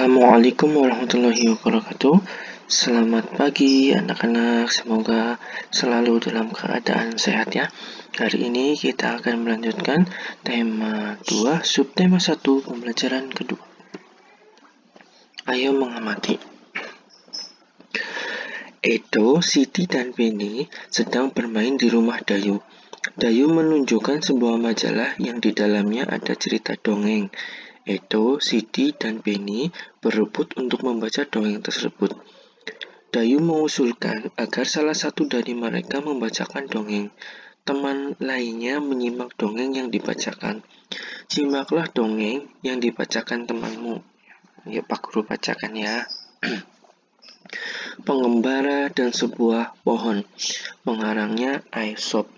Assalamualaikum warahmatullahi wabarakatuh. Selamat pagi anak-anak, semoga selalu dalam keadaan sehat ya. Hari ini kita akan melanjutkan tema 2, subtema 1, pembelajaran kedua. Ayo mengamati. Edo, Siti, dan Beni sedang bermain di rumah Dayu. Dayu menunjukkan sebuah majalah yang di dalamnya ada cerita dongeng. Edo, Siti, dan Beni berebut untuk membaca dongeng tersebut. Dayu mengusulkan agar salah satu dari mereka membacakan dongeng. Teman lainnya menyimak dongeng yang dibacakan. Simaklah dongeng yang dibacakan temanmu. Ya, Pak Guru bacakan ya. Pengembara dan sebuah pohon. Pengarangnya Aesop.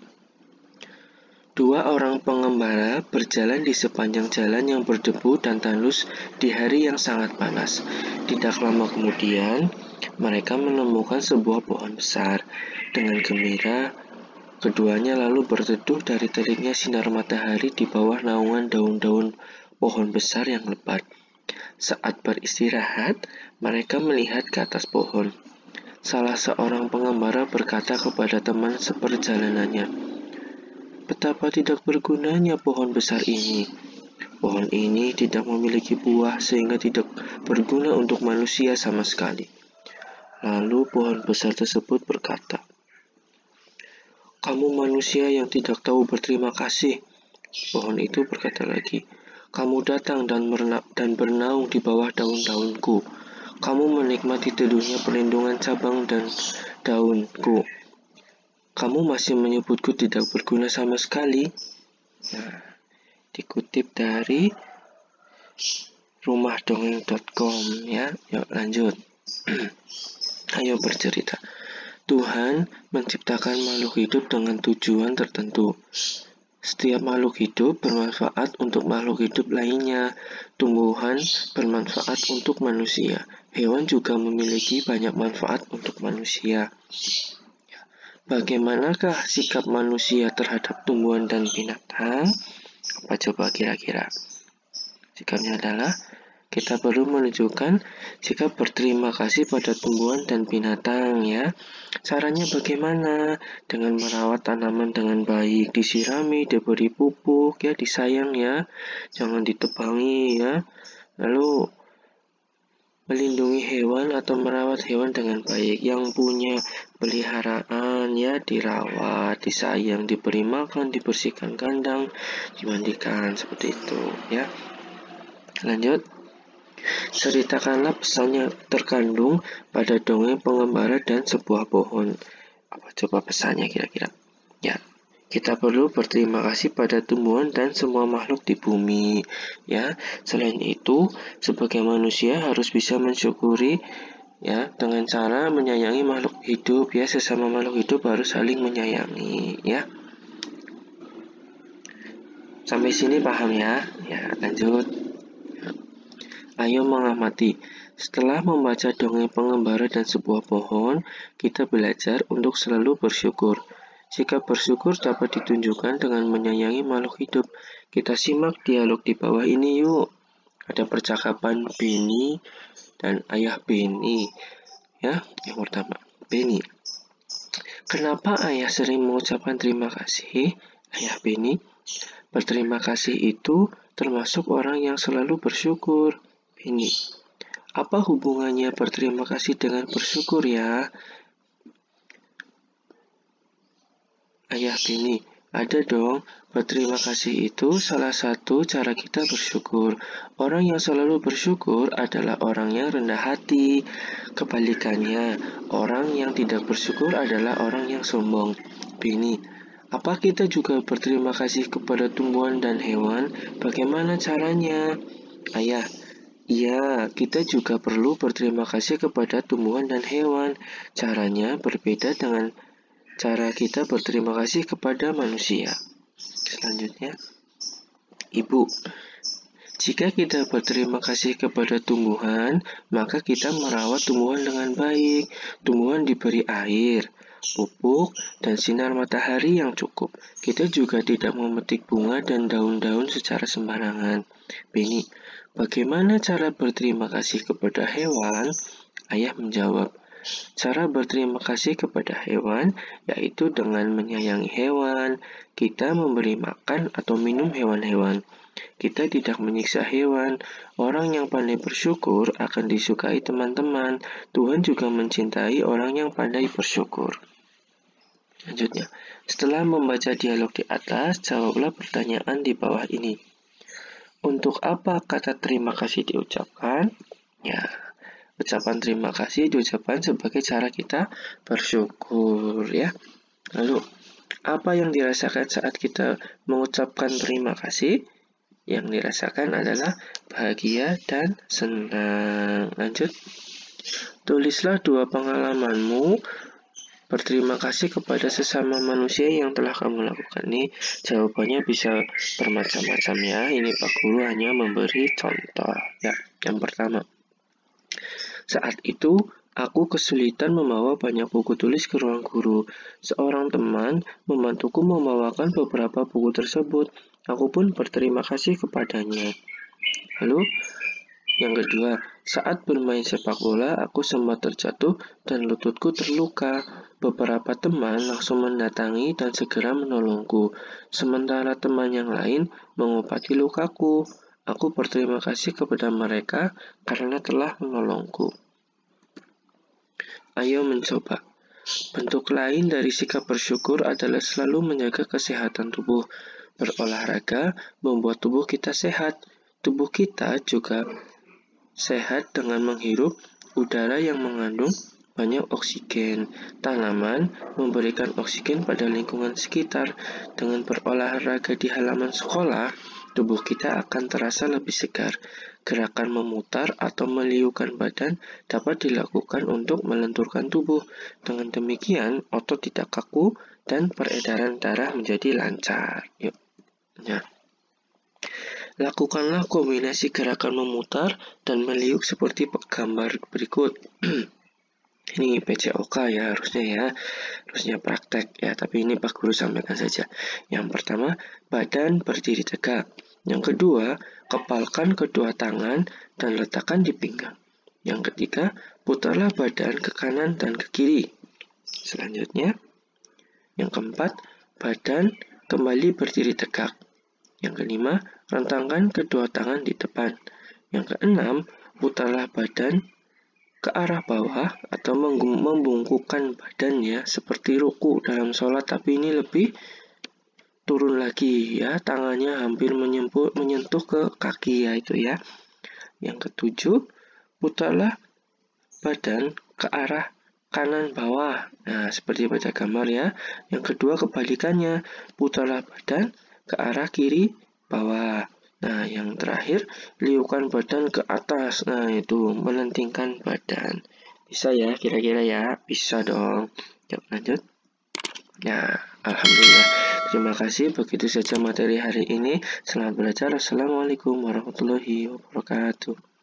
Dua orang pengembara berjalan di sepanjang jalan yang berdebu dan tandus di hari yang sangat panas. Tidak lama kemudian, mereka menemukan sebuah pohon besar. Dengan gembira, keduanya lalu berteduh dari teriknya sinar matahari di bawah naungan daun-daun pohon besar yang lebat. Saat beristirahat, mereka melihat ke atas pohon. Salah seorang pengembara berkata kepada teman seperjalanannya, "Betapa tidak bergunanya pohon besar ini. Pohon ini tidak memiliki buah sehingga tidak berguna untuk manusia sama sekali." Lalu pohon besar tersebut berkata, "Kamu manusia yang tidak tahu berterima kasih." Pohon itu berkata lagi, "Kamu datang dan bernaung di bawah daun-daunku. Kamu menikmati teduhnya perlindungan cabang dan daunku. Kamu masih menyebutku tidak berguna sama sekali." Nah, dikutip dari rumahdongeng.com ya. Yuk lanjut. Ayo bercerita. Tuhan menciptakan makhluk hidup dengan tujuan tertentu. Setiap makhluk hidup bermanfaat untuk makhluk hidup lainnya. Tumbuhan bermanfaat untuk manusia. Hewan juga memiliki banyak manfaat untuk manusia. Bagaimanakah sikap manusia terhadap tumbuhan dan binatang? Apa coba kira-kira? Sikapnya adalah kita perlu menunjukkan sikap berterima kasih pada tumbuhan dan binatang ya. Caranya bagaimana? Dengan merawat tanaman dengan baik, disirami, diberi pupuk ya, disayang ya. Jangan ditebangi ya. Lalu melindungi hewan atau merawat hewan dengan baik. Yang punya peliharaan ya, dirawat, disayang, diberi makan, dibersihkan kandang, dimandikan, seperti itu ya. Lanjut. Ceritakanlah pesan yang terkandung pada dongeng pengembara dan sebuah pohon. Apa coba pesannya kira-kira? Ya, kita perlu berterima kasih pada tumbuhan dan semua makhluk di bumi. Ya, selain itu, sebagai manusia harus bisa mensyukuri ya dengan cara menyayangi makhluk hidup ya, sesama makhluk hidup harus saling menyayangi ya. Sampai sini paham ya? Ya, lanjut. Ayo mengamati. Setelah membaca dongeng pengembara dan sebuah pohon, kita belajar untuk selalu bersyukur. Sikap bersyukur dapat ditunjukkan dengan menyayangi makhluk hidup. Kita simak dialog di bawah ini yuk. Ada percakapan Beni dan ayah Beni. Ya, yang pertama, Beni. "Kenapa ayah sering mengucapkan terima kasih, ayah Beni?" "Berterima kasih itu termasuk orang yang selalu bersyukur." Beni. "Apa hubungannya berterima kasih dengan bersyukur ya?" Ayah Beni. "Ada dong, berterima kasih itu salah satu cara kita bersyukur. Orang yang selalu bersyukur adalah orang yang rendah hati. Kebalikannya, orang yang tidak bersyukur adalah orang yang sombong." Beni. "Apa kita juga berterima kasih kepada tumbuhan dan hewan? Bagaimana caranya?" Ayah. "Iya, kita juga perlu berterima kasih kepada tumbuhan dan hewan. Caranya berbeda dengan cara kita berterima kasih kepada manusia." Selanjutnya, Ibu. "Jika kita berterima kasih kepada tumbuhan, maka kita merawat tumbuhan dengan baik. Tumbuhan diberi air, pupuk, dan sinar matahari yang cukup. Kita juga tidak memetik bunga dan daun-daun secara sembarangan." Beni. Bagaimana cara berterima kasih kepada hewan? Ayah menjawab, cara berterima kasih kepada hewan yaitu dengan menyayangi hewan, kita memberi makan atau minum hewan-hewan. Kita tidak menyiksa hewan. Orang yang pandai bersyukur akan disukai teman-teman. Tuhan juga mencintai orang yang pandai bersyukur. Selanjutnya, setelah membaca dialog di atas, jawablah pertanyaan di bawah ini. Untuk apa kata terima kasih diucapkan? Ya, ucapan terima kasih diucapkan sebagai cara kita bersyukur ya. Lalu, apa yang dirasakan saat kita mengucapkan terima kasih? Yang dirasakan adalah bahagia dan senang. Lanjut. Tulislah 2 pengalamanmu berterima kasih kepada sesama manusia yang telah kamu lakukan. Nih, jawabannya bisa bermacam-macam ya. Ini Pak Guru hanya memberi contoh. Ya, yang pertama. Saat itu, aku kesulitan membawa banyak buku tulis ke ruang guru. Seorang teman membantuku membawakan beberapa buku tersebut. Aku pun berterima kasih kepadanya. Lalu, yang kedua, saat bermain sepak bola, aku sempat terjatuh dan lututku terluka. Beberapa teman langsung mendatangi dan segera menolongku. Sementara teman yang lain mengobati lukaku. Aku berterima kasih kepada mereka karena telah menolongku. Ayo mencoba. Bentuk lain dari sikap bersyukur adalah selalu menjaga kesehatan tubuh. Berolahraga membuat tubuh kita sehat. Tubuh kita juga sehat dengan menghirup udara yang mengandung banyak oksigen. Tanaman memberikan oksigen pada lingkungan sekitar. Dengan berolahraga di halaman sekolah, tubuh kita akan terasa lebih segar. Gerakan memutar atau meliukan badan dapat dilakukan untuk melenturkan tubuh. Dengan demikian, otot tidak kaku dan peredaran darah menjadi lancar. Yuk. Ya. Lakukanlah kombinasi gerakan memutar dan meliuk seperti gambar berikut. Ini PCOK ya, harusnya praktek ya, tapi ini Pak Guru sampaikan saja. Yang pertama, badan berdiri tegak. Yang kedua, kepalkan kedua tangan dan letakkan di pinggang. Yang ketiga, putarlah badan ke kanan dan ke kiri. Selanjutnya, yang keempat, badan kembali berdiri tegak. Yang kelima, rentangkan kedua tangan di depan. Yang keenam, putarlah badan ke arah bawah atau membungkukkan badan ya, seperti ruku dalam sholat, tapi ini lebih turun lagi ya, tangannya hampir menyentuh ke kaki ya itu ya. Yang ketujuh, putarlah badan ke arah kanan bawah. Nah, seperti pada gambar ya. Yang kedua kebalikannya, putarlah badan ke arah kiri bawah. Nah, yang terakhir, liukan badan ke atas. Nah, itu melentingkan badan. Bisa ya, kira-kira ya? Bisa dong. Yuk, lanjut. Nah, alhamdulillah. Terima kasih. Begitu saja materi hari ini. Selamat belajar. Assalamualaikum warahmatullahi wabarakatuh.